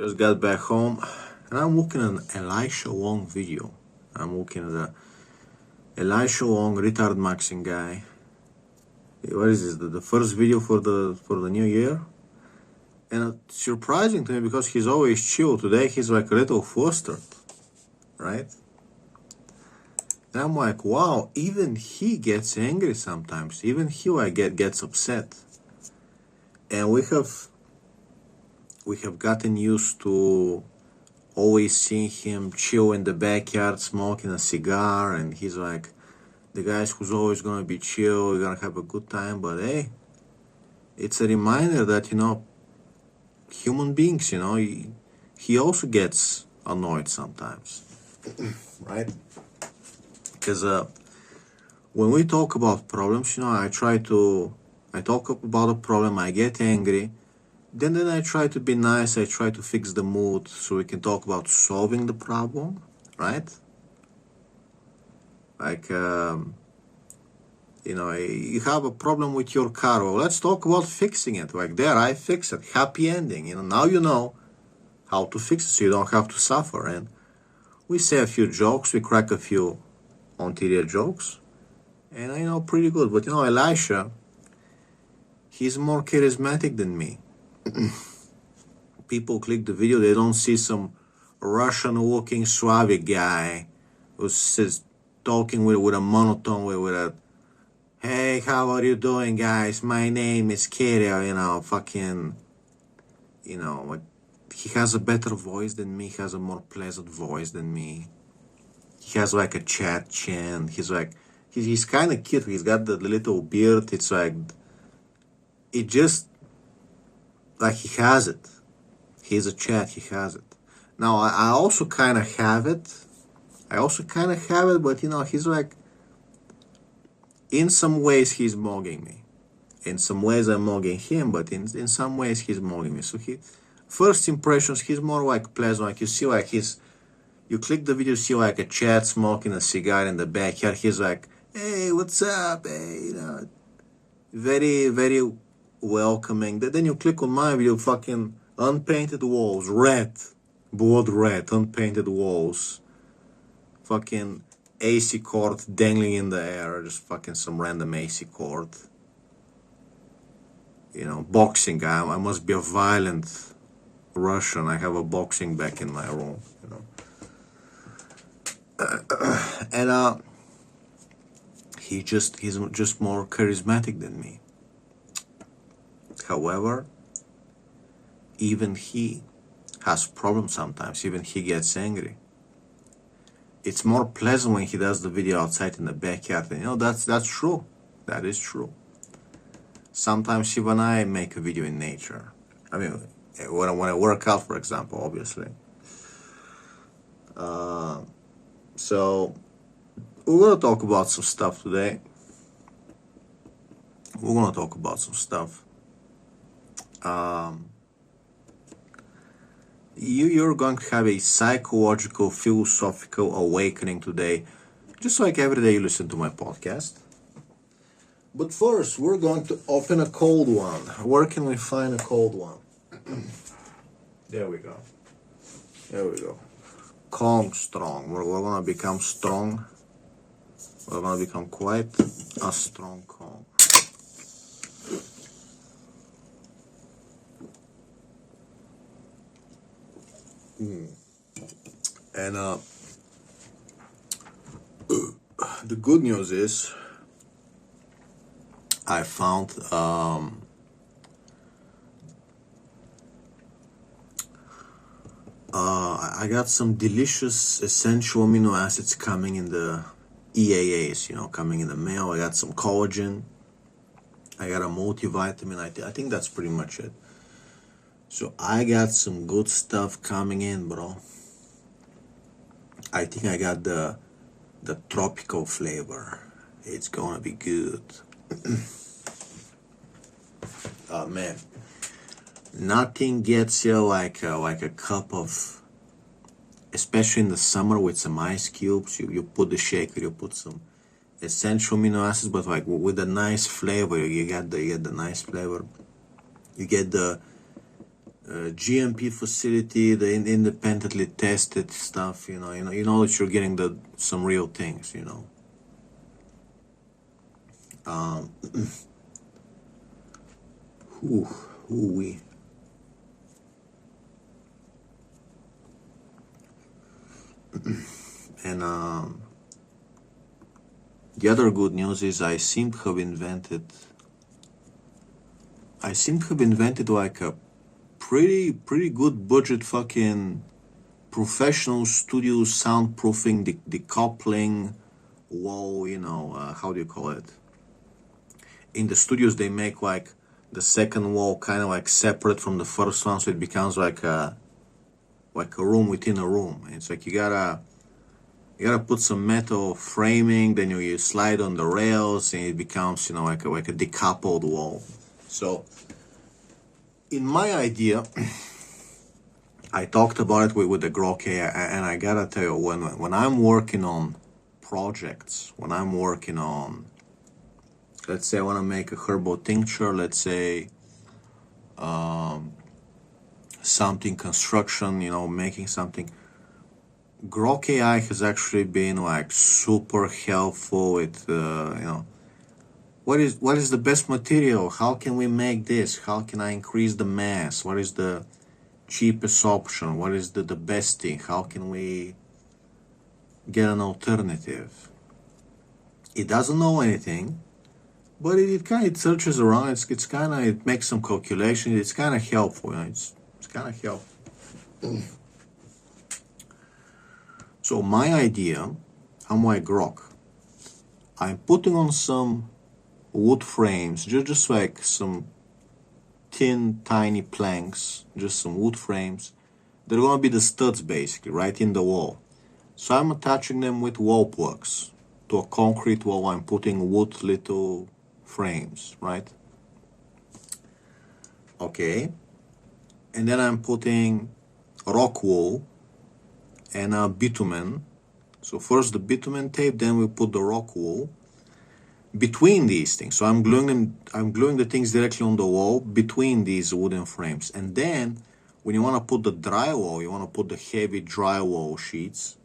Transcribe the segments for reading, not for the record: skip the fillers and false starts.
Just got back home and I'm looking at an Elisha Wong video. I'm looking at the Elisha Wong retard maxing guy. What is this? The first video for the new year? And it's surprising to me because he's always chill. Today he's like a little flustered, right? And I'm like, wow, even he gets angry sometimes. Even he gets upset. And we have gotten used to always seeing him chill in the backyard smoking a cigar, and he's like the guy who's always gonna be chill, you're gonna have a good time. But hey, it's a reminder that human beings, he also gets annoyed sometimes, right? Because when we talk about problems, I talk about a problem, I get angry. Then I try to be nice, I try to fix the mood so we can talk about solving the problem, right? Like, you have a problem with your car, well, let's talk about fixing it. Like, there, I fix it, happy ending. Now you know how to fix it so you don't have to suffer. And we say a few jokes, we crack a few Aunty Rhea jokes, and pretty good. But Elisha, he's more charismatic than me. People click the video, they don't see some Russian-looking Slavic guy who's talking with a monotone, with a, hey, how are you doing, guys? My name is Kirill, he has a better voice than me, he has a more pleasant voice than me. He has like a chat chin, he's kind of cute, he's got the little beard, it's like, it just, like he has it. He's a chat, he has it. Now, I also kind of have it. But he's like, in some ways he's mugging me. In some ways I'm mugging him, but in some ways he's mugging me. So first impressions, he's more like pleasant. Like you see, like you click the video, see like a chat smoking a cigar in the backyard. He's like, hey, what's up? Hey, very, very welcoming. Then you click on my video, fucking unpainted walls, blood red, unpainted walls, fucking AC cord dangling in the air, just fucking some random AC cord. Boxing guy. I must be a violent Russian. I have a boxing bag in my room. And he's just more charismatic than me. However, even he has problems sometimes. Even he gets angry. It's more pleasant when he does the video outside in the backyard. And that's true. That is true. Sometimes even I make a video in nature. I mean, when I work out, for example, obviously. So we're gonna talk about some stuff today. You're going to have a psychological, philosophical awakening today, just like every day you listen to my podcast. But first, we're going to open a cold one. Where can we find a cold one? There we go. Kong strong. We're going to become strong. We're going to become quite a strong Kong. And the good news is I found I got some delicious essential amino acids coming in the EAAs, coming in the mail. I got some collagen. I got a multivitamin. I think that's pretty much it. So I got some good stuff coming in, bro. I think I got the tropical flavor. It's gonna be good. Oh man, nothing gets you like a cup of, especially in the summer with some ice cubes. You put the shaker, you put some essential amino acids, but like with a nice flavor. You get the nice flavor. You get the GMP facility, the independently tested stuff. You know that you're getting some real things. Um, who we. And the other good news is I seem to have invented like a pretty good budget fucking professional studio soundproofing decoupling wall. How do you call it? In the studios they make like the second wall kind of like separate from the first one, so it becomes like a room within a room. And it's like you gotta put some metal framing, then you slide on the rails, and it becomes like a decoupled wall. So in my idea, I talked about it with the CAKE, and I gotta tell you, when I'm working on projects, when I'm working on, let's say I want to make a herbal tincture, let's say something construction, making something, CAKE has actually been like super helpful with what is the best material, how can we make this, how can I increase the mass, what is the cheapest option, what is the best thing, how can we get an alternative. It doesn't know anything, but it kind of searches around. It's kind of, it makes some calculations. It's kind of helpful. It's kind of helpful. So my idea, I'm like grok. I'm putting on some wood frames, just like some thin, tiny planks, just some wood frames. They're gonna be the studs basically, right in the wall. So I'm attaching them with wall plugs to a concrete wall. I'm putting wood little frames, right? Okay. And then I'm putting rock wool and a bitumen. So first the bitumen tape, then we put the rock wool between these things. So I'm gluing the things directly on the wall between these wooden frames. And then when you want to put the drywall, you want to put the heavy drywall sheets,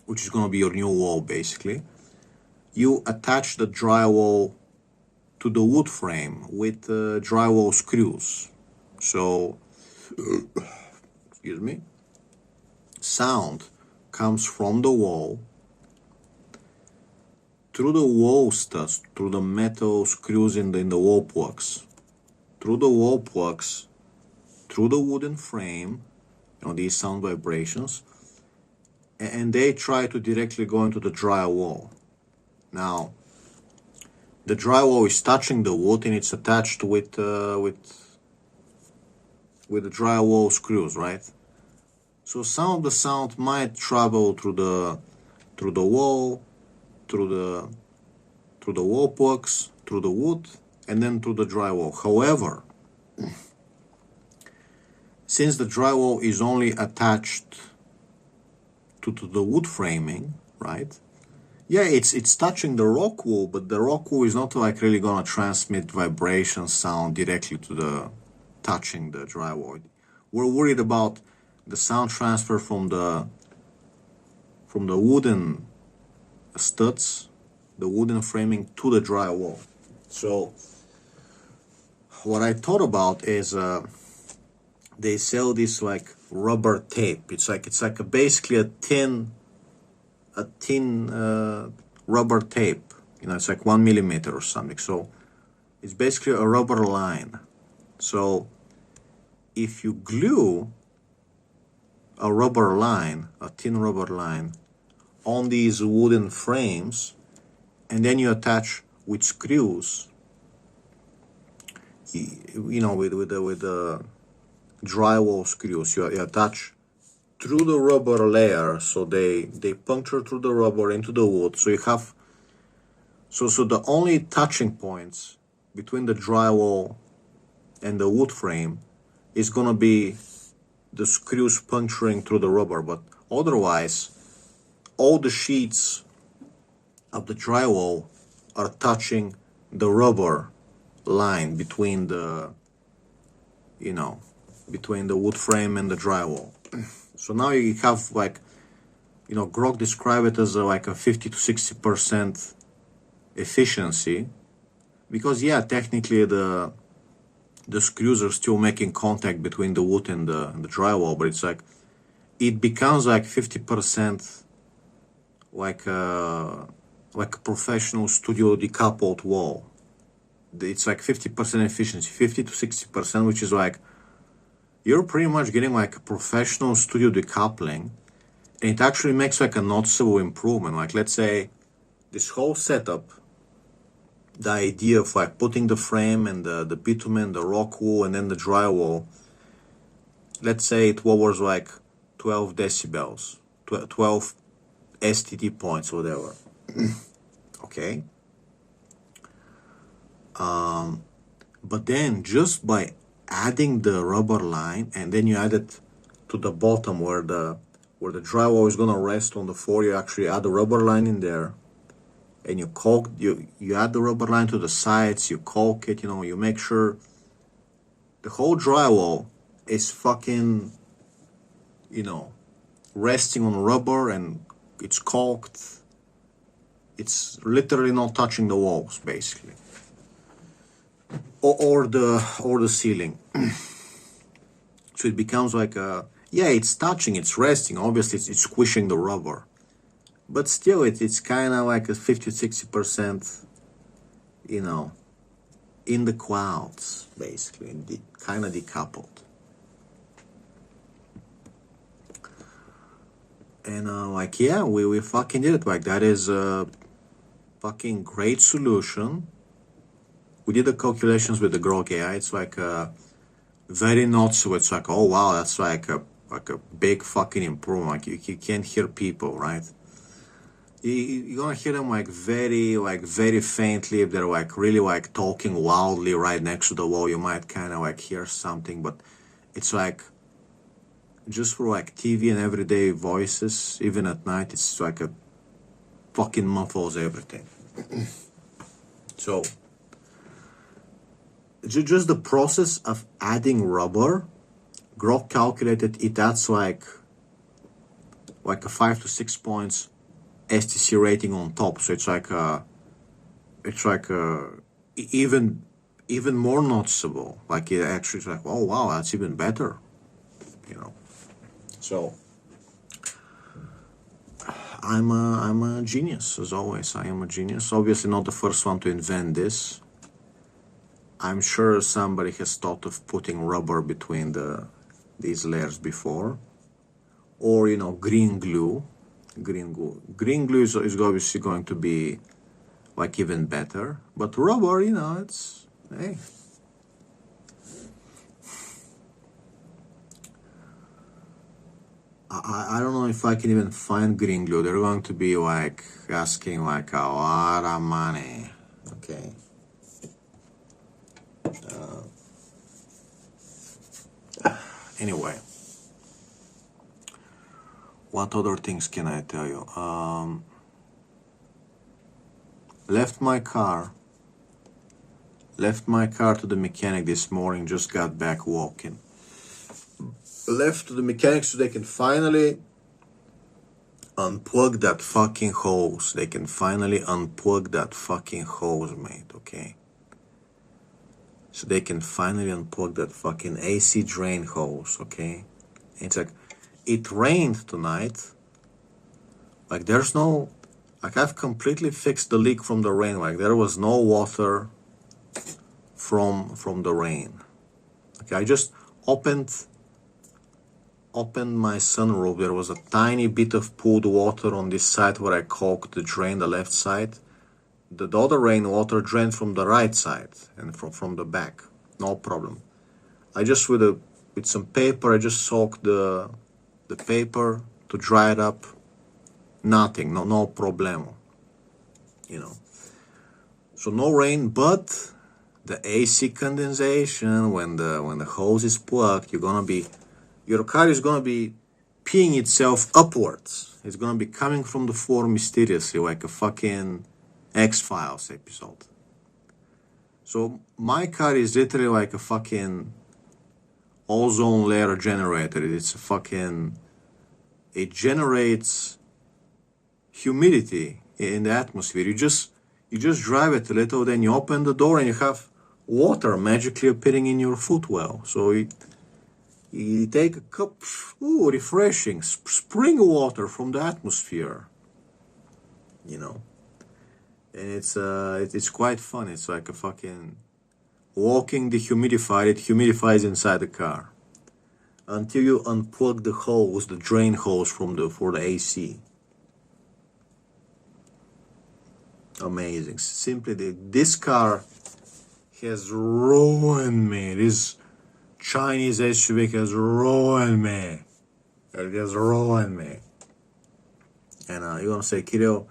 which is going to be your new wall basically. You attach the drywall to the wood frame with drywall screws. So, excuse me, sound comes from the wall through the wall studs, through the metal screws in the wall plugs, through the wall plugs, through the wooden frame, these sound vibrations, and they try to directly go into the drywall. Now, the drywall is touching the wood and it's attached with the drywall screws, right? So some of the sound might travel through the wall, through the wall plugs, through the wood, and then through the drywall. However, since the drywall is only attached to the wood framing, right? Yeah, it's touching the rock wool, but the rock wool is not like really gonna transmit vibration sound directly to the touching the drywall. We're worried about the sound transfer from the wooden studs, the wooden framing to the drywall. So what I thought about is they sell this like rubber tape. It's like basically a thin rubber tape. It's like 1 millimeter or something. So it's basically a rubber line. So if you glue a rubber line, a thin rubber line, on these wooden frames, and then you attach with screws, with the drywall screws, you attach through the rubber layer, so they puncture through the rubber into the wood. So you have, so the only touching points between the drywall and the wood frame is gonna be the screws puncturing through the rubber, but otherwise all the sheets of the drywall are touching the rubber line between the between the wood frame and the drywall. So now you have like, Grok described it as like a 50 to 60% efficiency, because yeah, technically the screws are still making contact between the wood and the drywall, but it's like it becomes like 50% like a professional studio decoupled wall. It's like 50% efficiency, 50 to 60%, which is like you're pretty much getting like a professional studio decoupling, and it actually makes like a noticeable improvement. Like, let's say this whole setup, the idea of like putting the frame and the bitumen, the rock wool, and then the drywall, let's say it was like 12 decibels, 12 STT points, whatever. Okay. But then just by adding the rubber line, and then you add it to the bottom where the drywall is gonna rest on the floor, you actually add the rubber line in there, and you caulk, you add the rubber line to the sides, you caulk it, you make sure the whole drywall is fucking, resting on rubber, and it's caulked. It's literally not touching the walls, basically, or the ceiling. So it becomes like it's touching, it's resting. Obviously, it's squishing the rubber, but still, it's kind of like a 50-60%, in the clouds, basically, kind of decoupled. And we fucking did it. Like, that is a fucking great solution. We did the calculations with the Grok AI. It's like very noticeable. It's like, oh wow, that's like a big fucking improvement. Like you can't hear people, right? You're gonna hear them like very faintly. If they're like really like talking loudly right next to the wall, you might kind of like hear something. But it's like, just for like TV and everyday voices, even at night, it's like a fucking muffles everything. So just the process of adding rubber, Grok calculated it adds like a 5 to 6 points STC rating on top. So it's like even more noticeable. Like it actually is like, oh wow, that's even better. So I'm a genius, as always. I am a genius. Obviously not the first one to invent this. I'm sure somebody has thought of putting rubber between these layers before, or green glue. Green glue is obviously going to be like even better, but rubber, it's hey. I don't know if I can even find green glue. They're going to be like asking like a lot of money. Okay. Anyway, what other things can I tell you? Left my car to the mechanic this morning, just got back walking. Left to the mechanic so they can finally unplug that fucking hose. They can finally unplug that fucking hose, mate, okay? So they can finally unplug that fucking AC drain hose, okay? It's like, it rained tonight. Like, there's no, like, I've completely fixed the leak from the rain. Like, there was no water from the rain. Okay, I just opened my sunroof. There was a tiny bit of pooled water on this side where I caulked the drain, the left side. The other rainwater drained from the right side and from the back. No problem. I just with some paper, I just soaked the paper to dry it up. Nothing, no problemo. So no rain, but the AC condensation, when the hose is plugged, your car is gonna be peeing itself upwards. It's gonna be coming from the floor mysteriously, like a fucking X-Files episode. So my car is literally like a fucking ozone layer generator. It's a fucking, it generates humidity in the atmosphere. You just drive it a little, then you open the door and you have water magically appearing in your footwell. So you take a cup, ooh, refreshing spring water from the atmosphere, you know. And it's quite fun. It's like a fucking walking dehumidifier. It humidifies inside the car until you unplug the hose, the drain hose for the AC. Amazing. Simply, this car has ruined me. This Chinese SUV has ruined me. It has ruined me. And you're gonna say, Kirill,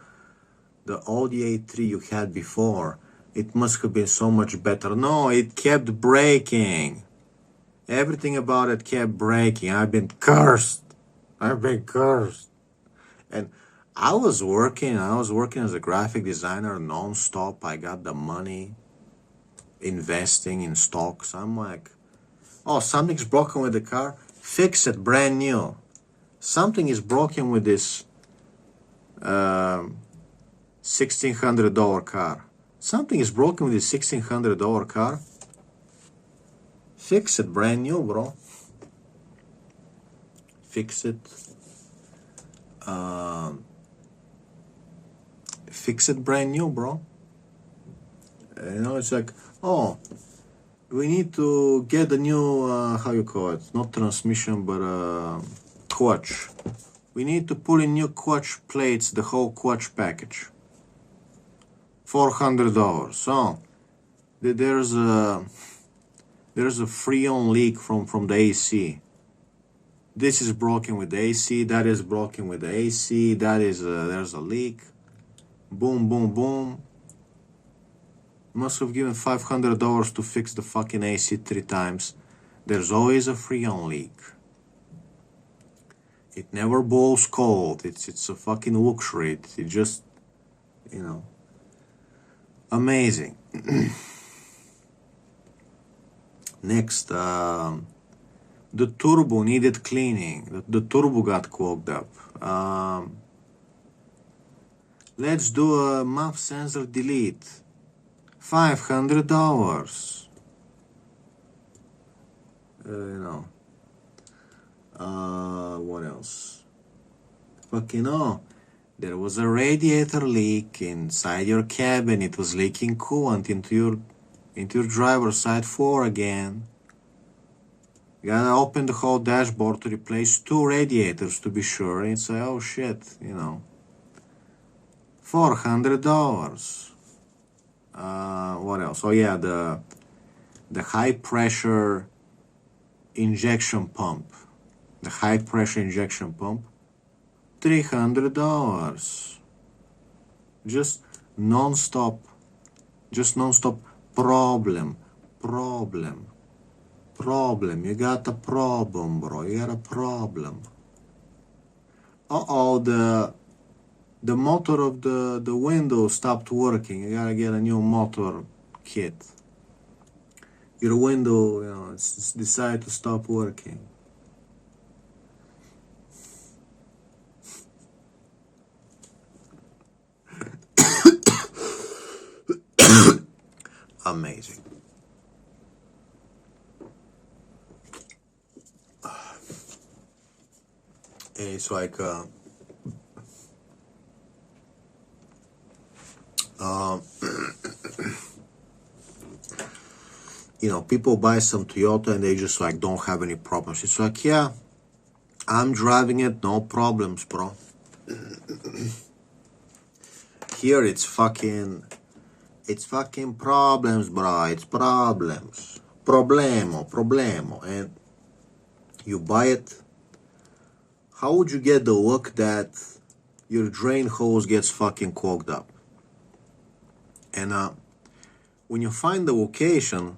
the Audi A3 you had before, it must have been so much better. No, it kept breaking. Everything about it kept breaking. I've been cursed. And I was working as a graphic designer non-stop. I got the money investing in stocks. I'm like, oh, something's broken with the car, fix it, brand new. Something is broken with this $1,600 car. Something is broken with this $1,600 car. Fix it, brand new, bro. Fix it. Fix it, brand new, bro. You know, it's like, oh, we need to get a new, how you call it? Not transmission, but clutch. We need to put in new clutch plates, the whole clutch package. $400. So there's a freon leak from the AC. This is broken with the AC. That is broken with the AC. That is there's a leak. Boom, boom, boom. Must have given $500 to fix the fucking AC 3 times. There's always a freon leak. It never blows cold. It's a fucking luxury. It just, you know, amazing. Next, the turbo needed cleaning. The turbo got clogged up. Let's do a MAP sensor delete. $500. You know. What else? Fucking oh, there was a radiator leak inside your cabin. It was leaking coolant into your driver's side floor again. You gotta open the whole dashboard to replace 2 radiators to be sure. And it's like, oh shit, you know. $400. What else? Oh yeah, the high pressure injection pump. The high pressure injection pump. $300. Just non-stop problem. You got a problem, bro. You got a problem. Uh-oh, the motor of the window stopped working. You gotta get a new motor kit. Your window, you know, it's decided to stop working. Amazing. It's like you know, people buy some Toyota and they just like don't have any problems. It's like, yeah, I'm driving it, no problems, bro. Here it's fucking problems, bro. It's problems. Problemo. And you buy it. How would you get the luck that your drain hose gets fucking clogged up? And when you find the location,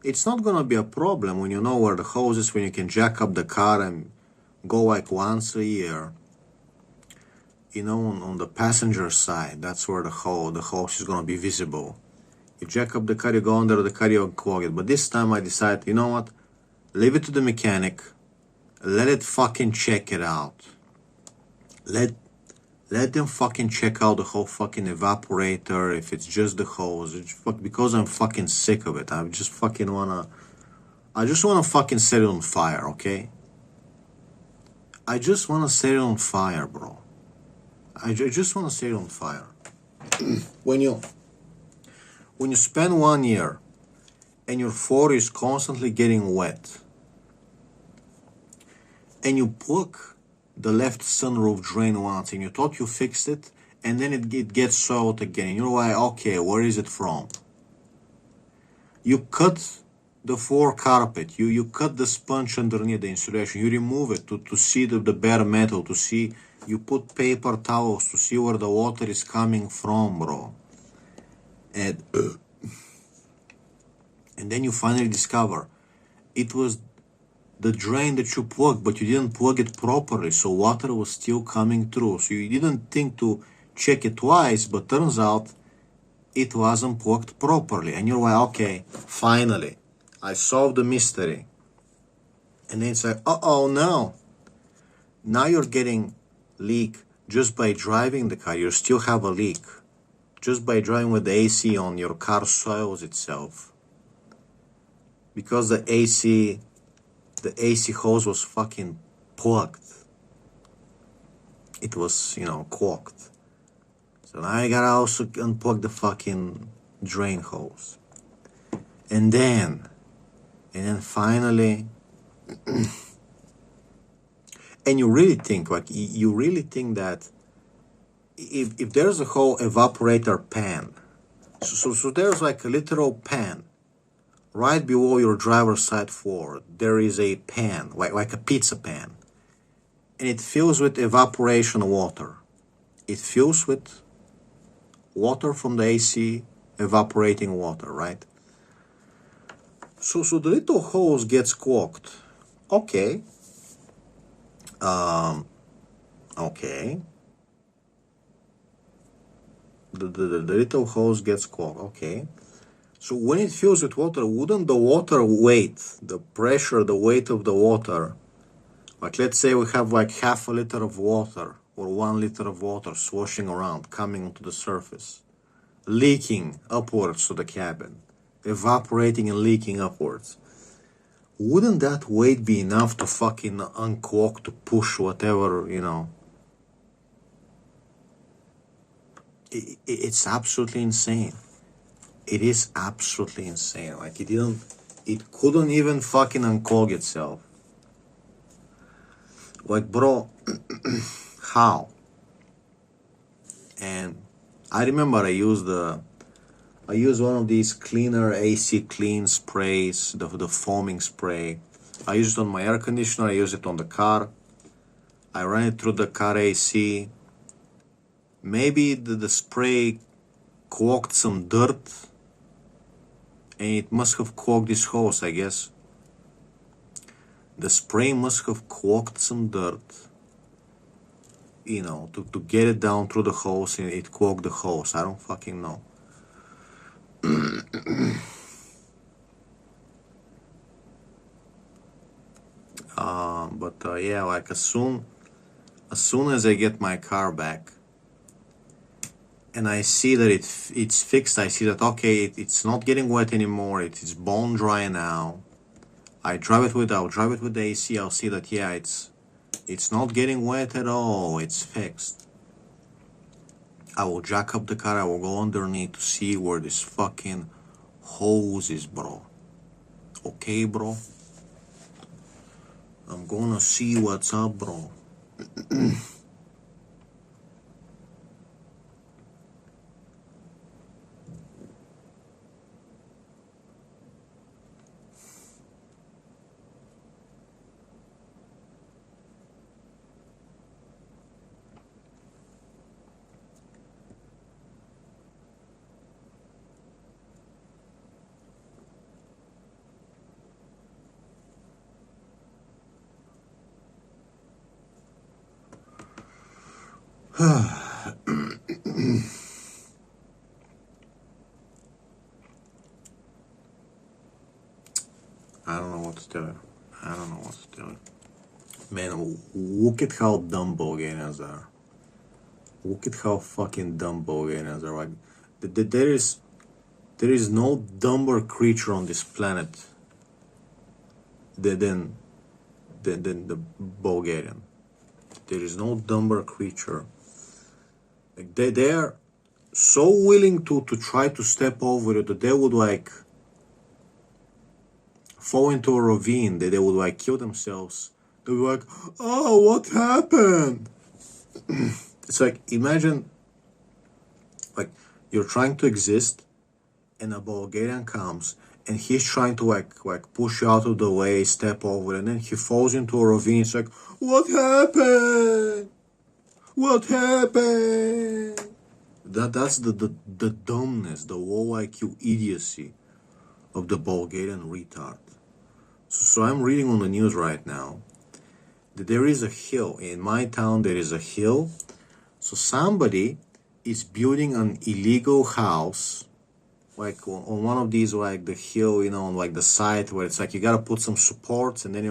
it's not gonna be a problem when you know where the hose is, when you can jack up the car and go like once a year. You know, on the passenger side, that's where the hose is gonna be visible. You jack up the car, you go under the car, you unclog it. But this time I decided, you know what? leave it to the mechanic, let it fucking check it out. Let them fucking check out the whole fucking evaporator, if it's just the hose. Because I'm fucking sick of it. I just wanna fucking set it on fire, okay? I just wanna set it on fire, bro. I just wanna set it on fire. When you spend 1 year and your floor is constantly getting wet, and you plug the left sunroof drain once and you thought you fixed it, and then it gets soiled again, and you're like, okay, where is it from? You cut the floor carpet, you cut the sponge underneath the insulation, you remove it to see the bare metal, to see, you put paper towels to see where the water is coming from, bro. And then you finally discover it was the drain that you plugged, but you didn't plug it properly, so water was still coming through. So you didn't think to check it twice, but turns out it wasn't plugged properly. And you're like, okay, finally, I solved the mystery. And then it's like, oh no. Now you're getting leak just by driving the car. You still have a leak. Just by driving with the AC on, your car soils itself. Because the AC hose was fucking plugged. It was, clogged. So now I gotta also unplug the fucking drain hose. And then finally, and you really think that if there's a whole evaporator pan, so there's like a literal pan right below your driver's side floor. There is a pan, like a pizza pan, and it fills with evaporation water. It fills with water from the AC, evaporating water, right? So the little hose gets clogged. Okay. Okay. The little hose gets clogged. Okay. So when it fills with water, wouldn't the water weight, the pressure, the weight of the water, like let's say we have like half a liter of water or 1 liter of water sloshing around, coming onto the surface, leaking upwards to the cabin, evaporating and leaking upwards. Wouldn't that weight be enough to fucking unclog, to push whatever, It's absolutely insane. It is absolutely insane. Like it couldn't even fucking unclog itself. Like, bro, how? And I remember I used one of these cleaner AC clean sprays, the foaming spray. I used it on my air conditioner, I used it on the car. I ran it through the car AC. Maybe the spray clogged some dirt, and it must have clogged this hose, I guess. The spray must have clogged some dirt, to get it down through the hose, and it clogged the hose. I don't fucking know. Yeah, like as soon as I get my car back and I see that it's fixed, I see that okay, it's not getting wet anymore, it's bone dry now. I'll drive it with the AC, I'll see that yeah, it's not getting wet at all, it's fixed. I will jack up the car, I will go underneath to see where this fucking hose is, bro. Okay, bro? I'm gonna see what's up, bro. I don't know what to tell you. time. Look at how dumb Bulgarians are. Look at how fucking dumb Bulgarians are. Like, there is no dumber creature on this planet than the Bulgarian. There is no dumber creature. Like they are so willing to try to step over it that they would like fall into a ravine, that they would like kill themselves. They would be like, oh, what happened? It's like, imagine like you're trying to exist and a Bulgarian comes and he's trying to like push you out of the way, step over, and then he falls into a ravine. It's like, what happened? What happened? That's the dumbness, the low IQ idiocy of the Bulgarian retard. So I'm reading on the news right now that there is a hill in my town. There is a hill. So somebody is building an illegal house, like on one of these, like the hill, on like the side where it's like you gotta put some supports, and then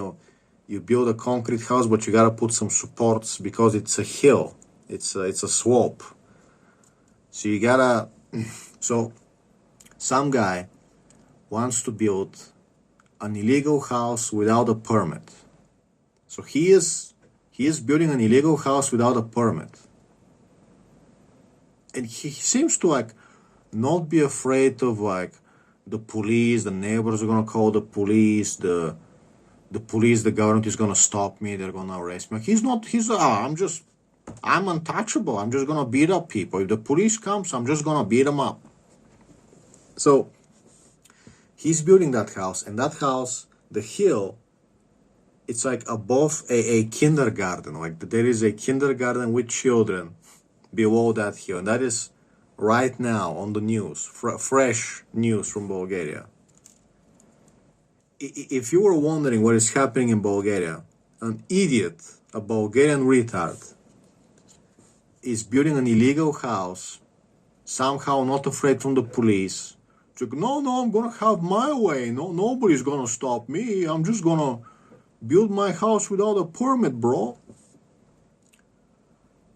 you build a concrete house, but you gotta put some supports because it's a hill. It's a slope. So you gotta. So some guy wants to build an illegal house without a permit. So he is building an illegal house without a permit. And he seems to like not be afraid of like the police. The neighbors are gonna call the police. The police, the government is gonna stop me. They're gonna arrest me. I'm untouchable. I'm just gonna beat up people. If the police comes, I'm just gonna beat them up. So he's building that house, and that house, the hill, it's like above a kindergarten. Like there is a kindergarten with children below that hill, and that is right now on the news, fresh news from Bulgaria. If you were wondering what is happening in Bulgaria, an idiot, a Bulgarian retard, is building an illegal house, somehow not afraid from the police. It's like, no, I'm gonna have my way. No, nobody's gonna stop me. I'm just gonna build my house without a permit, bro.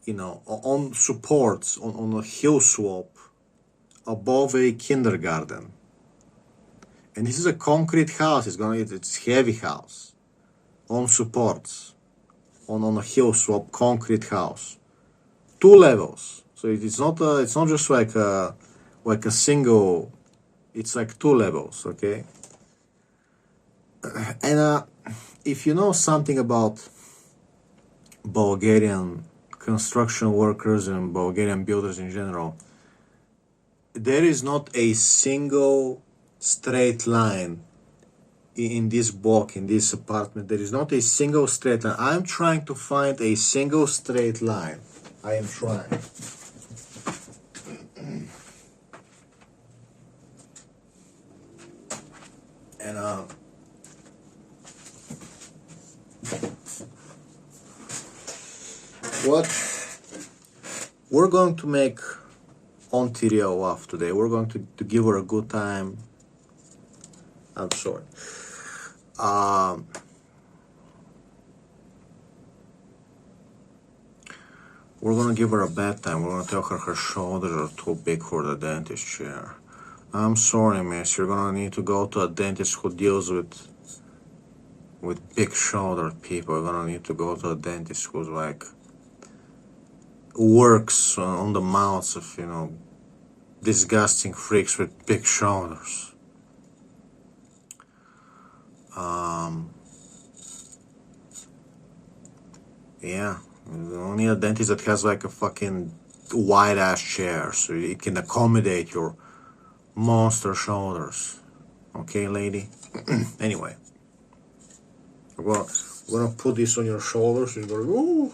On supports, on a hill slope above a kindergarten. And this is a concrete house. It's heavy house on supports, on a hill slope, concrete house, 2 levels. So it's not just like a single. It's like 2 levels, okay? And if you know something about Bulgarian construction workers and Bulgarian builders in general, there is not a single straight line in this block, in this apartment. There is not a single straight line. I'm trying to find a single straight line. I am trying. And what we're going to make Aunty Rhea laugh today. We're going to give her a good time. I'm sorry. We're gonna give her a bad time. We're gonna tell her shoulders are too big for the dentist chair. I'm sorry, miss. You're gonna need to go to a dentist who deals with big shouldered people. You're gonna need to go to a dentist who's like works on the mouths of disgusting freaks with big shoulders. Yeah, only a dentist that has like a fucking wide ass chair so it can accommodate your monster shoulders. Okay, lady? Anyway, we're gonna put this on your shoulders and you're going, oh,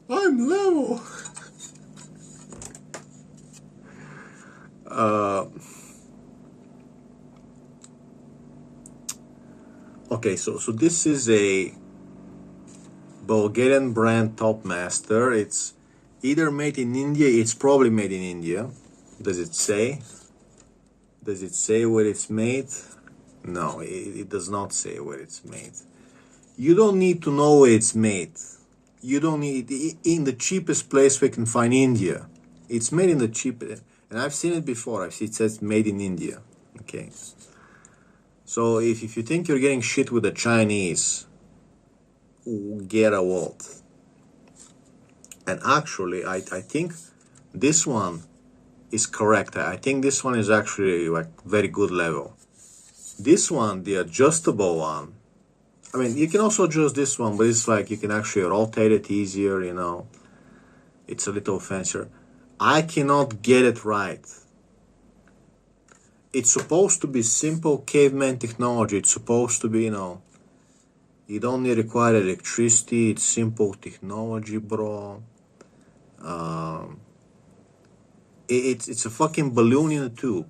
I'm level. Okay, so this is a Bulgarian brand Topmaster. It's either made in India. It's probably made in India. Does it say? Does it say where it's made? No, it does not say where it's made. You don't need to know where it's made. You don't need in the cheapest place we can find India. It's made in the cheapest, and I've seen it before. I've seen it says made in India. Okay. So if you think you're getting shit with the Chinese, get a Walt. And actually, I think this one is correct. I think this one is actually like very good level. This one, the adjustable one, I mean, you can also adjust this one, but it's like you can actually rotate it easier, you know. It's a little fancier. I cannot get it right. It's supposed to be simple caveman technology. It's supposed to be, you know, you don't need require electricity. It's simple technology, bro. It's a fucking balloon in a tube.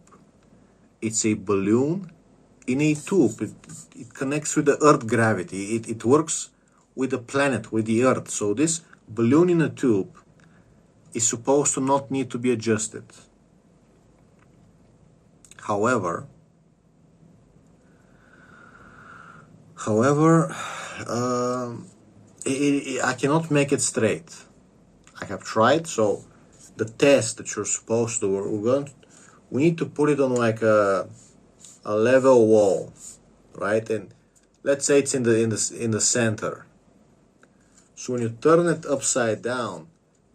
It's a balloon in a tube. It connects with the Earth gravity. It works with the planet, with the Earth. So this balloon in a tube is supposed to not need to be adjusted. However, I cannot make it straight. I have tried. So the test that you're supposed to, we need to put it on like a level wall, right? And let's say it's in the center. So when you turn it upside down,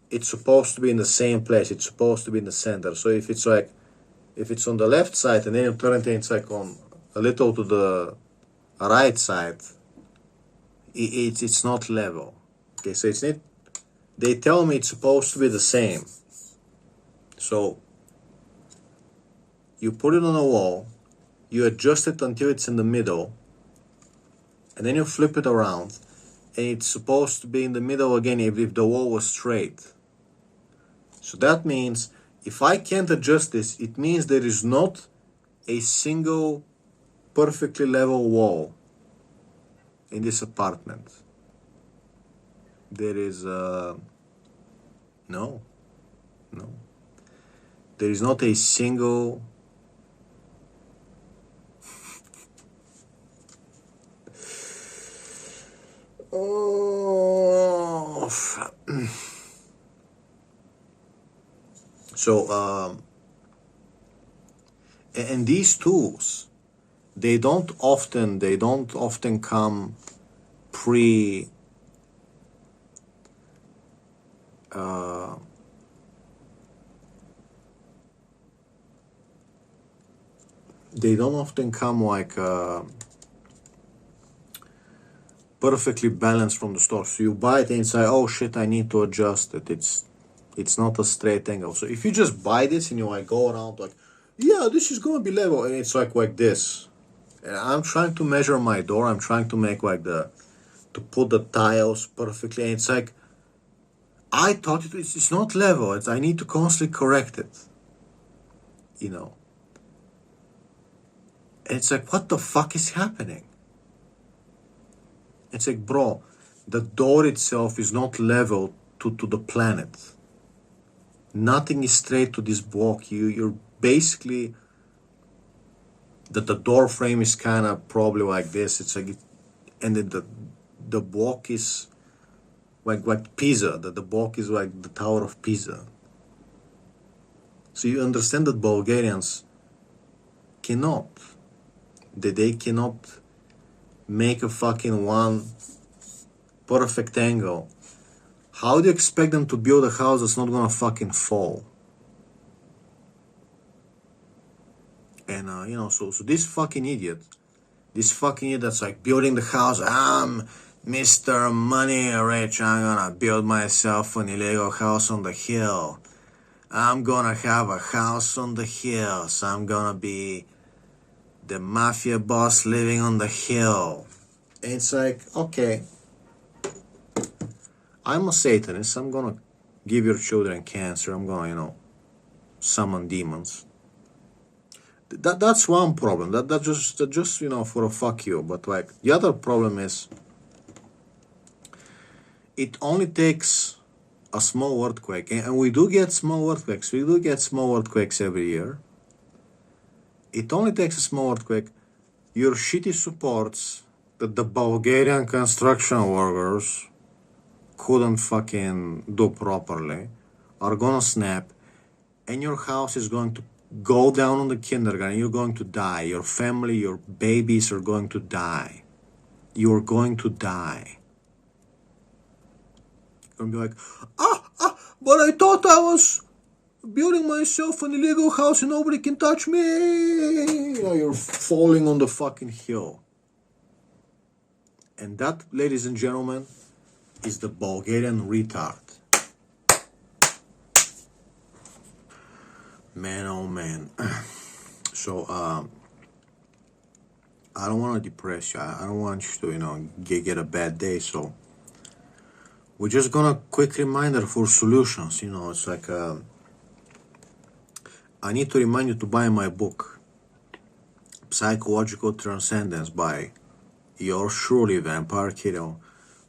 it's supposed to be in the same place. It's supposed to be in the center. So if it's on the left side and then you turn it, it's like on a little to the right side, it's not level. Okay, so it's not. They tell me it's supposed to be the same. So you put it on a wall, you adjust it until it's in the middle, and then you flip it around, and it's supposed to be in the middle again if the wall was straight. So that means if I can't adjust this, it means there is not a single perfectly level wall in this apartment. There is no. There is not a single So and these tools, they don't often come pre they don't often come like perfectly balanced from the store. So you buy it and say, oh shit, I need to adjust it. It's not a straight angle. So if you just buy this and you like go around like, yeah, this is gonna be level, and it's like this. And I'm trying to measure my door. I'm trying to make like to put the tiles perfectly. And it's like, I thought it's not level. I need to constantly correct it. You know. And it's like, what the fuck is happening? It's like, bro, the door itself is not level to the planet. Nothing is straight to this block. You're basically, the door frame is kind of probably like this. It's like, and then the block is like Pisa. The block is like the Tower of Pisa. So you understand that Bulgarians cannot. They cannot make a fucking one perfect angle. How do you expect them to build a house that's not gonna fucking fall? And you know, so this fucking idiot that's like building the house. I'm Mr. Money Rich. I'm gonna build myself an illegal house on the hill. I'm gonna have a house on the hills. I'm gonna be the mafia boss living on the hill. And it's like, okay, I'm a Satanist. I'm gonna give your children cancer. I'm gonna, you know, summon demons. That's one problem. That just you know, for a fuck you. But like the other problem is, it only takes a small earthquake, and we do get small earthquakes. We do get small earthquakes every year. It only takes a small earthquake. Your shitty supports that the Bulgarian construction workers couldn't fucking do properly are gonna snap, and your house is going to go down on the kindergarten. You're going to die. Your family, your babies are going to die. You're going to die. You're gonna be like, but I thought I was building myself an illegal house and nobody can touch me. You know, you're falling on the fucking hill. And that, ladies and gentlemen, is the Bulgarian retard. Man, oh man. So, I don't want to depress you. I don't want you to, get a bad day. So, we're just gonna quick reminder for solutions. It's like, I need to remind you to buy my book, Psychological Transcendence by yours truly, Vampire Kiddo.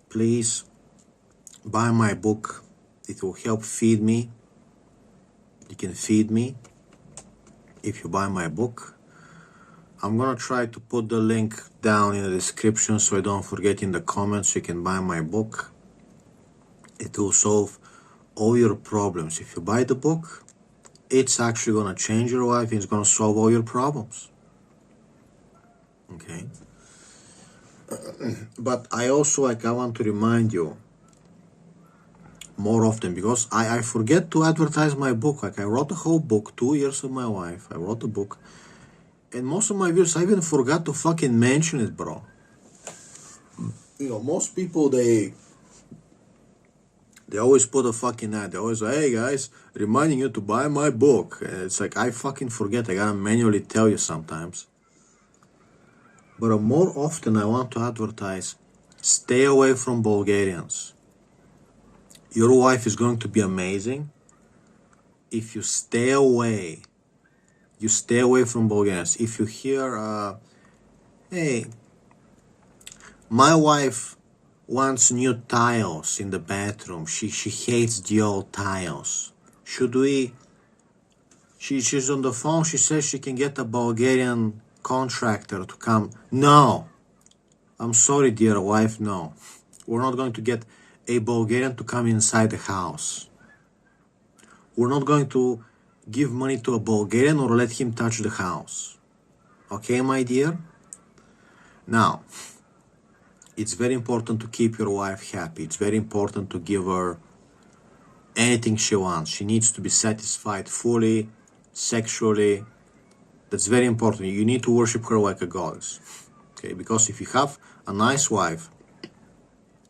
Please buy my book. It will help feed me. You can feed me if you buy my book. I'm gonna try to put the link down in the description so I don't forget in the comments. You can buy my book. It will solve all your problems. If you buy the book, it's actually gonna change your life. It's gonna solve all your problems. Okay. But I also I want to remind you more often, because I forget to advertise my book. I wrote a whole book, 2 years of my life. I wrote a book, and most of my viewers, I even forgot to fucking mention it, bro. Most people, they always put a fucking ad. They always say, hey guys, reminding you to buy my book. And it's like, I fucking forget. I gotta manually tell you sometimes. But more often I want to advertise, stay away from Bulgarians. Your wife is going to be amazing if you stay away. You stay away from Bulgarians. If you hear, hey, my wife wants new tiles in the bathroom. She hates the old tiles. Should we? She's on the phone. She says she can get a Bulgarian contractor to come. No. I'm sorry, dear wife, no. We're not going to get a Bulgarian to come inside the house. We're not going to give money to a Bulgarian or let him touch the house. Okay, my dear? Now, it's very important to keep your wife happy. It's very important to give her anything she wants. She needs to be satisfied fully, sexually. That's very important. You need to worship her like a goddess. Okay, because if you have a nice wife,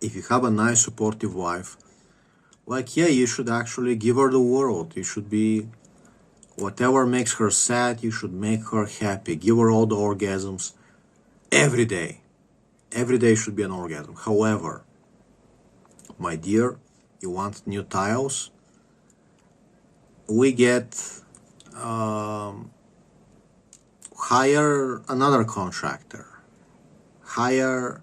if you have a nice supportive wife, you should actually give her the world. You should be, whatever makes her sad, you should make her happy. Give her all the orgasms every day. Every day should be an orgasm. However, my dear, you want new tiles? We get, hire another contractor. Hire,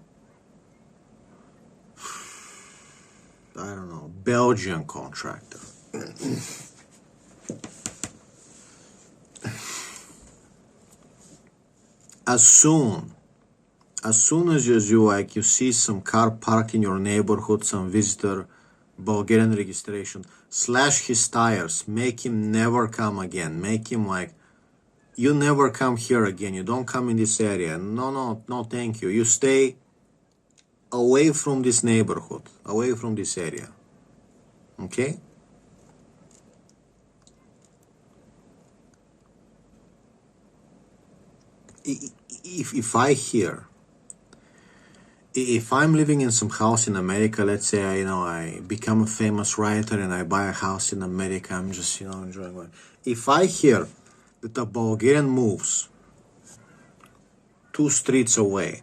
I don't know, Belgian contractor. As soon as you see some car parked in your neighborhood, some visitor, Bulgarian registration, slash his tires, make him never come again. Make him you never come here again. You don't come in this area. No, thank you. You stay away from this neighborhood, away from this area. Okay? If I'm living in some house in America, let's say I become a famous writer and I buy a house in America, I'm just enjoying life. If I hear that a Bulgarian moves 2 streets away,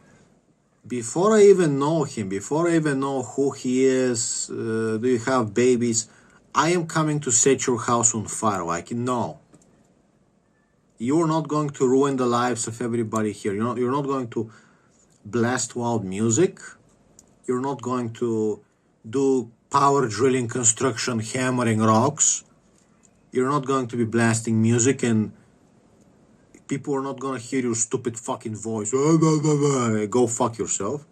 before I even know him, before I even know who he is, do you have babies, I am coming to set your house on fire. No. You're not going to ruin the lives of everybody here. You're not going to blast loud music. You're not going to do power drilling, construction, hammering rocks. You're not going to be blasting music and People are not gonna hear your stupid fucking voice. Go fuck yourself.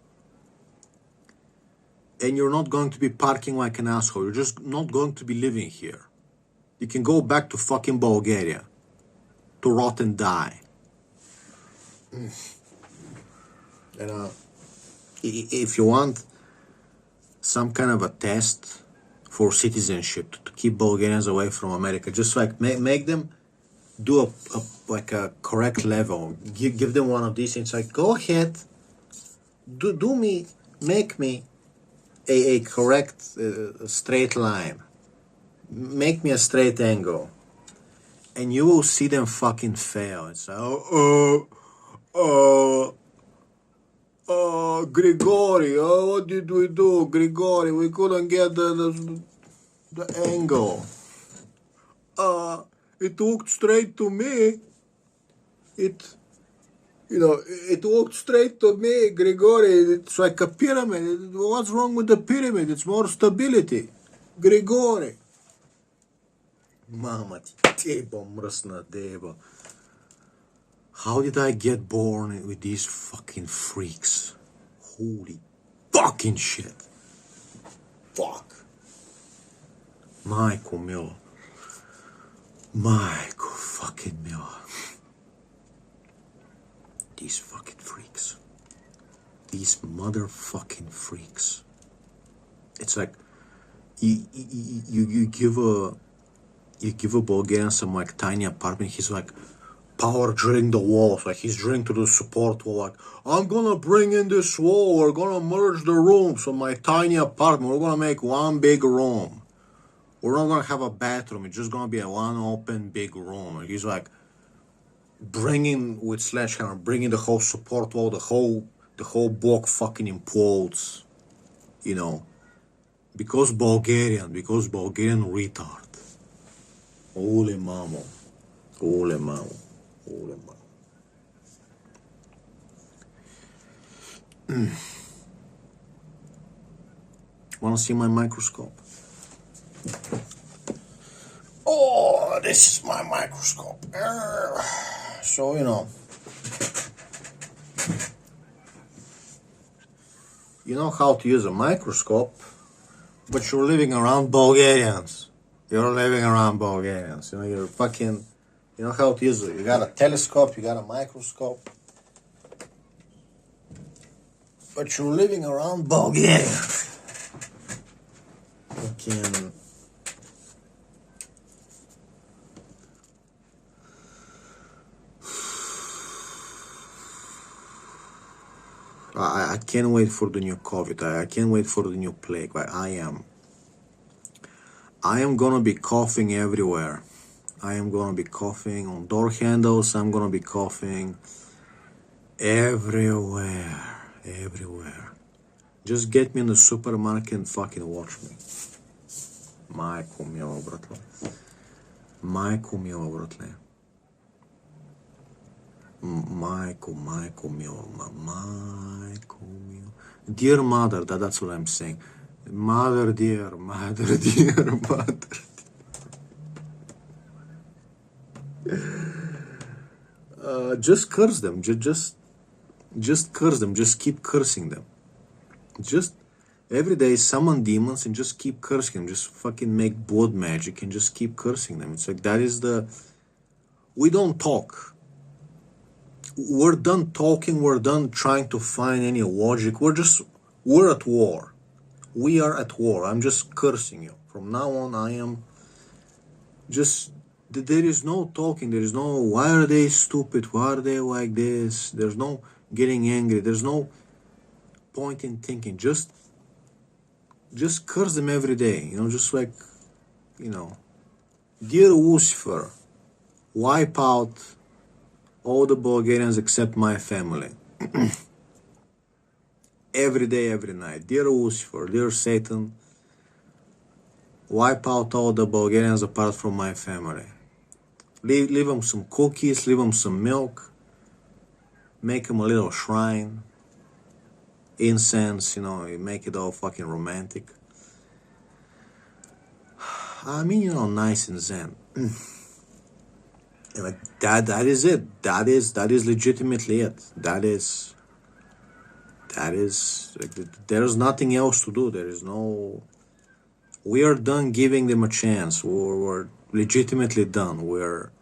And you're not going to be parking like an asshole. You're just not going to be living here. You can go back to fucking Bulgaria to rot and die. And if you want some kind of a test for citizenship to keep Bulgarians away from America, just like make them do a correct level. Give them one of these. And it's like, go ahead, make me a correct straight line. Make me a straight angle, and you will see them fucking fail. It's like, Grigori, what did we do, Grigori? We couldn't get the angle. It looked straight to me. It looked straight to me, Grigori. It's like a pyramid. What's wrong with the pyramid? It's more stability, Grigori. Mama ti debo, mrsna debo. How did I get born with these fucking freaks? Holy fucking shit. Fuck. Majko milo. Majko fucking milo. These fucking freaks. These motherfucking freaks. It's like you give a Bulgarian some like tiny apartment. He's like power drilling the walls, like he's drilling to the support wall. Like, I'm gonna bring in this wall. We're gonna merge the rooms of my tiny apartment. We're gonna make one big room. We're not gonna have a bathroom. It's just gonna be a one open big room. And he's like bringing with sledgehammer, bringing the whole support wall. The whole block fucking implodes. You know, because Bulgarian retard. Holy mamo. Holy mamo. Holy mamo. Wanna see my microscope? Oh, this is my microscope. So, you know how to use a microscope, but you're living around Bulgarians. You're living around Bulgarians. You're fucking, you know how to use it. You got a telescope, you got a microscope, but you're living around Bulgaria. Fucking. I can't wait for the new COVID. I can't wait for the new plague. I am gonna be coughing everywhere. I am gonna be coughing on door handles. I'm gonna be coughing everywhere. Just get me in the supermarket and fucking watch me. Majko milo, bratle. Majko milo, bratle. Majko milo. Dear mother, that's what I'm saying. Mother dear. Just curse them. Just curse them. Just keep cursing them. Just every day summon demons and just keep cursing them. Just fucking make blood magic and just keep cursing them. It's like that is we don't talk. We're done talking. We're done trying to find any logic. We're at war. We are at war. I'm just cursing you. From now on, I am just, there is no talking. There is no, why are they stupid? Why are they like this? There's no getting angry. There's no point in thinking. Just curse them every day. Just like, dear Lucifer, wipe out all the Bulgarians except my family. Every day, every night. Dear Lucifer, dear Satan, wipe out all the Bulgarians apart from my family. Leave them some cookies, leave them some milk, make them a little shrine, incense, make it all fucking romantic. I mean, nice and zen. And like that is it. That is legitimately it. That is like, there's nothing else to do. There is no. We are done giving them a chance. We're legitimately done. We're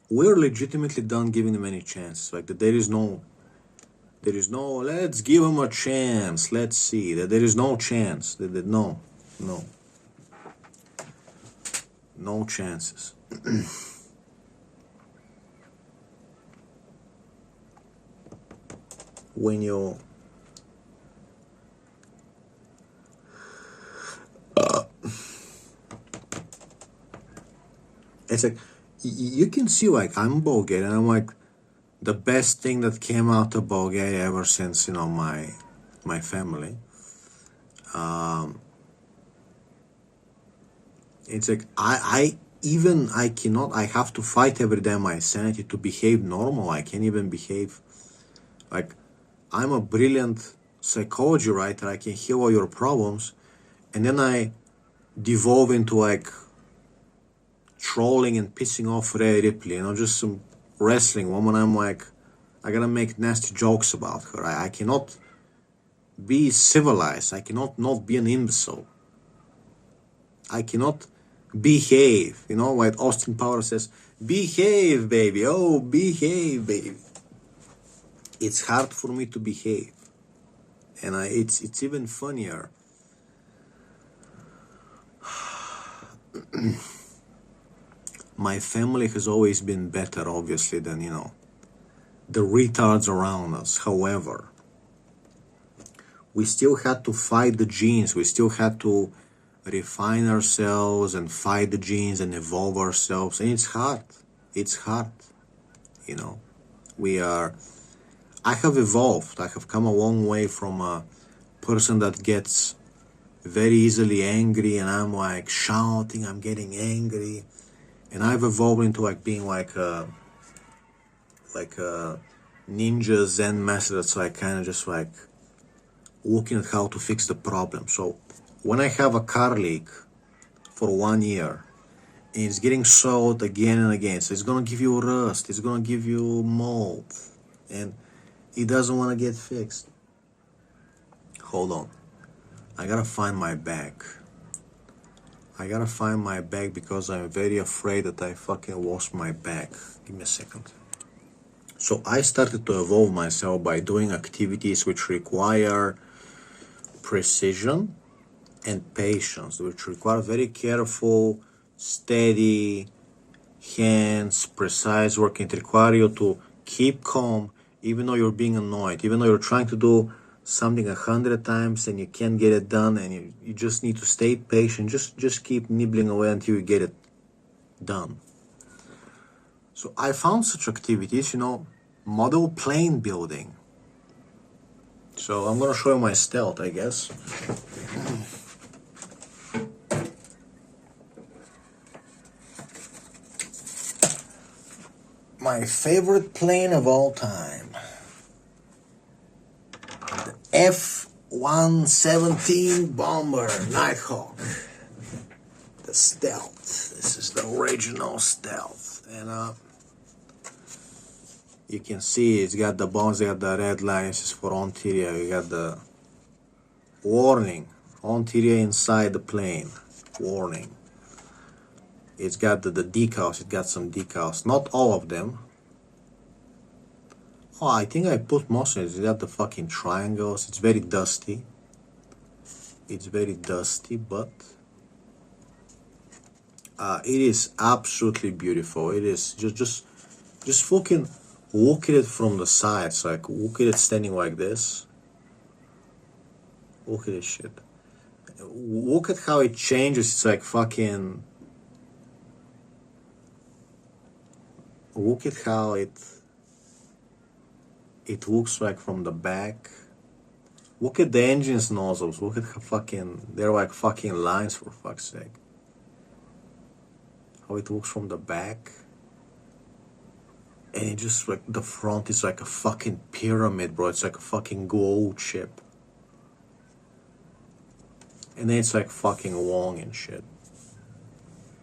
legitimately done giving them any chances. Like there is no. There is no. Let's give them a chance. Let's see. That there is no chance. No, no, no chances. When you it's like you can see like I'm Bulgarian. I'm like the best thing that came out of Bulgaria ever since my family. It's like I cannot. I have to fight every day my sanity to behave normal. I can't even behave like I'm a brilliant psychology writer. I can heal all your problems, and then I devolve into like trolling and pissing off Rhea Ripley, just some wrestling woman. I'm like, I gotta make nasty jokes about her. I cannot be civilized. I cannot not be an imbecile. I cannot behave. Like Austin Powers says, behave, baby. Oh, behave, baby. It's hard for me to behave. And it's even funnier. My family has always been better, obviously, than, the retards around us. However, we still had to fight the genes. We still had to refine ourselves and fight the genes and evolve ourselves. And it's hard. It's hard. I have evolved. I have come a long way from a person that gets very easily angry, and I'm like shouting, I'm getting angry. And I've evolved into like being like a ninja Zen master that's like kind of just like looking at how to fix the problem. So when I have a car leak for 1 year and it's getting sold again and again, so it's gonna give you rust, it's gonna give you mold, and it doesn't want to get fixed. Hold on, I gotta find my bag. Because I'm very afraid that I fucking lost my bag. Give me a second. So I started to evolve myself by doing activities which require precision and patience, which require very careful, steady hands, precise work. It requires you to keep calm even though you're being annoyed, even though you're trying to do something 100 times and you can't get it done, and you just need to stay patient. Just keep nibbling away until you get it done. So I found such activities, model plane building. So I'm gonna show you my stealth, I guess. My favorite plane of all time, the F-117 bomber Nighthawk. The stealth. This is the original stealth, and you can see it's got the bombs. They got the red lines. This is for Aunty Rhea. You got the warning. Aunty Rhea inside the plane. Warning. It's got the decals. It got some decals. Not all of them. Oh, I think I put most of it. It's got the fucking triangles. It's very dusty. But it is absolutely beautiful. It is just fucking look at it from the sides. Like, look at it standing like this. Look at this shit. Look at how it changes. It's like fucking. Look at how it looks like from the back. Look at the engine's nozzles. Look at how fucking. They're like fucking lines, for fuck's sake. How it looks from the back. And it just like the front is like a fucking pyramid, bro. It's like a fucking glow chip. And then it's like fucking long and shit.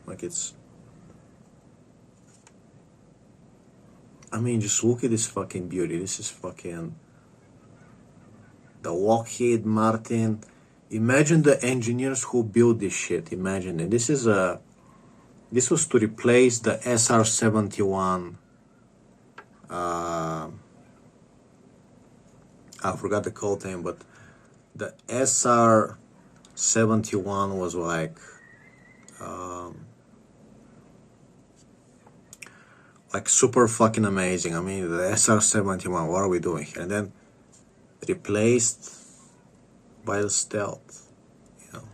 Like it's I mean, just look at this fucking beauty. This is fucking the Lockheed Martin. Imagine the engineers who built this shit. Imagine it. This was to replace the SR-71. I forgot the code name, but the SR-71 was like super fucking amazing. I mean, the SR-71. What are we doing here? And then replaced by the Stealth. You know,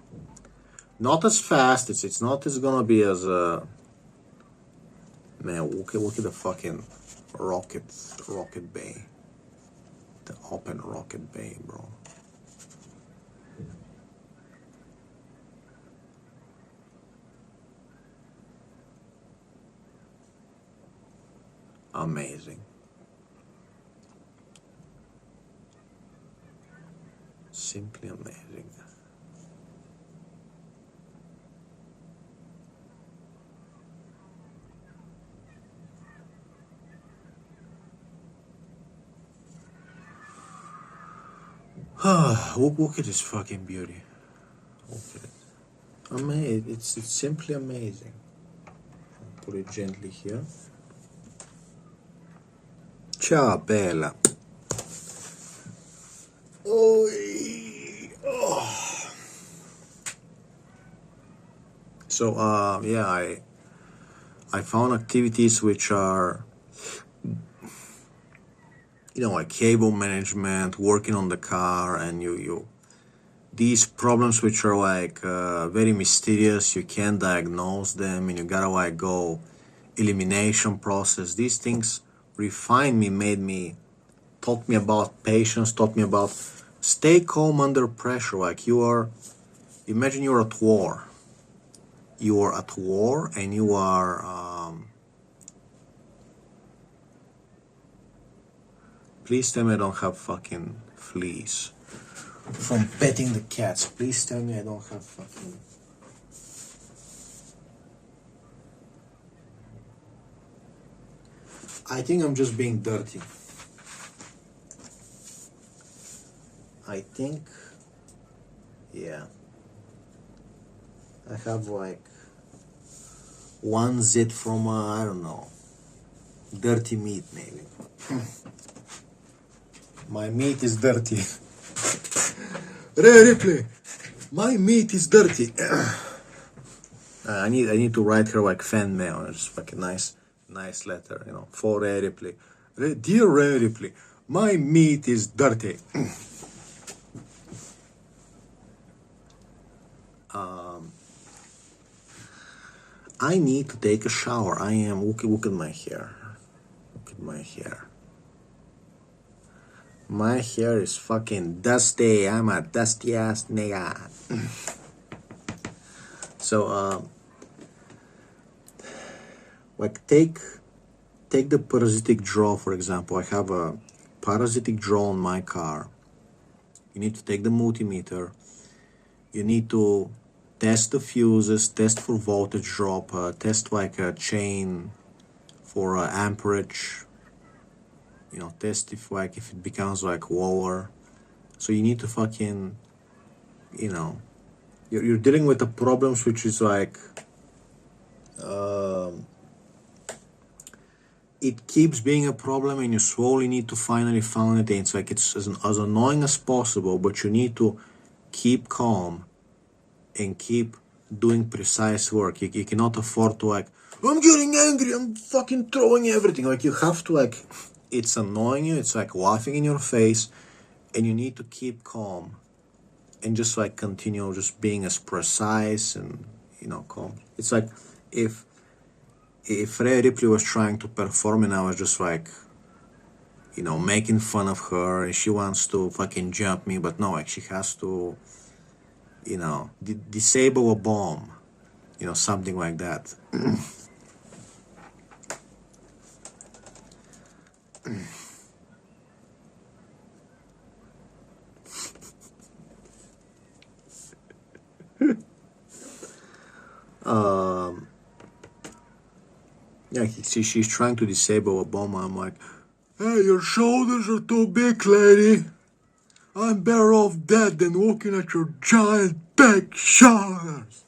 not as fast. It's not as gonna be as man. Look at the fucking rocket bay. The open rocket bay, bro. Amazing. Simply amazing. Look at this fucking beauty. Look at it. Amazing. It's simply amazing. I'll put it gently here. Ciao, bella. Oh. So yeah, I found activities which are, like cable management, working on the car, and you these problems which are like very mysterious. You can't diagnose them, and you gotta like go elimination process. These things refined me, taught me about patience, taught me about stay calm under pressure. Like imagine you're at war. You are at war, and you are. Please tell me I don't have fucking fleas from petting the cats. Please tell me I don't have fucking. I think I'm just being dirty. I think, yeah. I have like one zit from, I don't know, dirty meat maybe. My meat is dirty. Rhea Ripley, my meat is dirty. I need to write her like fan mail. It's fucking nice letter, for Rhea Ripley. Dear Rhea Ripley, my meat is dirty. I need to take a shower. Look at my hair. Look at my hair. My hair is fucking dusty. I'm a dusty ass nigga. So, like take the parasitic draw, for example. I have a parasitic draw on my car. You need to take the multimeter. You need to test the fuses, test for voltage drop, test like a chain for amperage. Test if it becomes like lower. So you need to fucking, you're dealing with the problems which is like, it keeps being a problem, and you slowly need to finally find it. And it's like it's as annoying as possible, but you need to keep calm and keep doing precise work. You cannot afford to like, I'm getting angry, I'm fucking throwing everything. Like you have to like, it's annoying you, it's like laughing in your face, and you need to keep calm and just like continue just being as precise and calm. It's like if Rhea Ripley was trying to perform and I was just like making fun of her, and she wants to fucking jump me, but no, like she has to disable a bomb, something like that. Yeah, she's trying to disable Obama. I'm like, hey, your shoulders are too big, lady. I'm better off dead than looking at your giant big shoulders.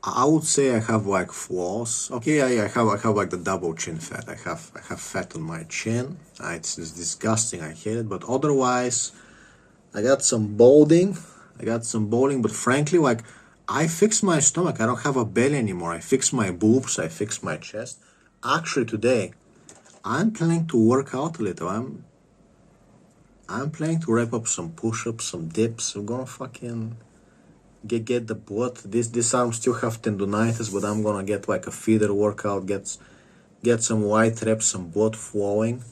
I would say I have like flaws. Okay, yeah, I have like the double chin fat. I have fat on my chin. It's disgusting. I hate it. But otherwise, I got some balding. But frankly, like I fixed my stomach. I don't have a belly anymore. I fixed my boobs. I fixed my chest. Actually, today I'm planning to work out a little. I'm planning to wrap up some push-ups, some dips. I'm gonna fucking get the blood. This arm still have tendonitis, but I'm gonna get like a feeder workout. Get some wide reps, some blood flowing.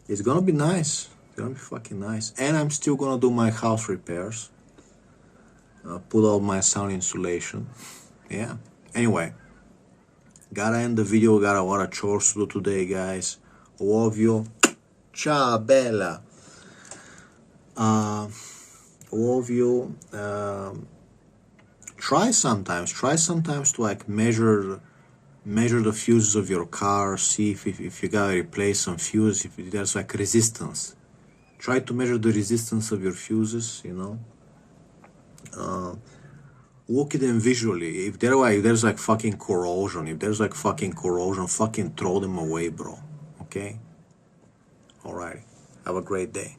It's gonna be nice. It's gonna be fucking nice. And I'm still gonna do my house repairs. Put all my sound insulation. Yeah. Anyway, gotta end the video. Got a lot of chores to do today, guys. Love you. Ciao, bella. Love you. Try sometimes to like measure the fuses of your car. See if you gotta replace some fuses. If there's like resistance, try to measure the resistance of your fuses. Look at them visually. If there's like fucking corrosion, fucking throw them away, bro. Okay. Alright. Have a great day.